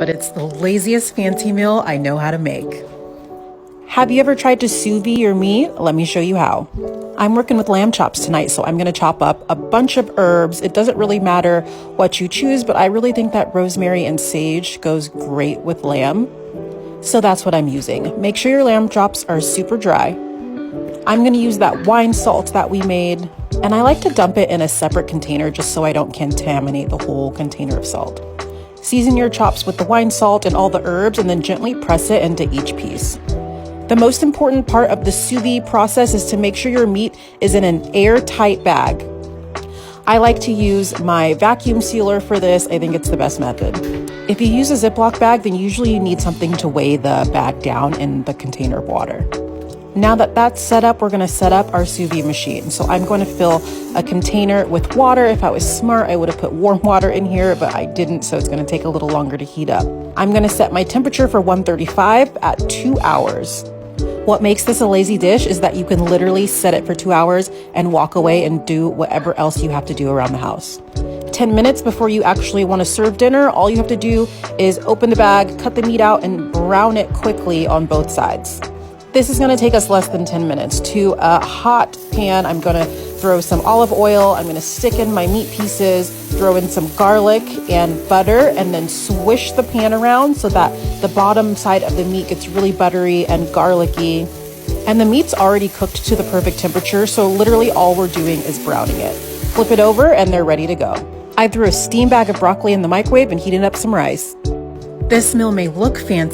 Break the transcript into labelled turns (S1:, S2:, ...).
S1: but it's the laziest fancy meal I know how to make. Have you ever tried to sous vide your meat? Let me show you how. I'm working with lamb chops tonight, so I'm gonna chop up a bunch of herbs. It doesn't really matter what you choose, but I really think that rosemary and sage goes great with lamb. So that's what I'm using. Make sure your lamb chops are super dry. I'm gonna use that wine salt that we made, and I like to dump it in a separate container just so I don't contaminate the whole container of salt. Season your chops with the wine salt and all the herbs, and then gently press it into each piece. The most important part of the sous vide process is to make sure your meat is in an airtight bag. I like to use my vacuum sealer for this. I think it's the best method. If you use a Ziploc bag, then usually you need something to weigh the bag down in the container of water. Now that that's set up, we're gonna set up our sous vide machine. So I'm going to fill a container with water. If I was smart, I would have put warm water in here, but I didn't, so it's gonna take a little longer to heat up. I'm gonna set my temperature for 135 at 2 hours. What makes this a lazy dish is that you can literally set it for 2 hours and walk away and do whatever else you have to do around the house. 10 minutes before you actually want to serve dinner, all you have to do is open the bag, cut the meat out, and brown it quickly on both sides. This is going to take us less than 10 minutes. To a hot pan, I'm going to throw some olive oil. I'm going to stick in my meat pieces, throw in some garlic and butter, and then swish the pan around so that the bottom side of the meat gets really buttery and garlicky. And the meat's already cooked to the perfect temperature, so literally all we're doing is browning it. Flip it over and they're ready to go. I threw a steam bag of broccoli in the microwave and heated up some rice. This meal may look fancy,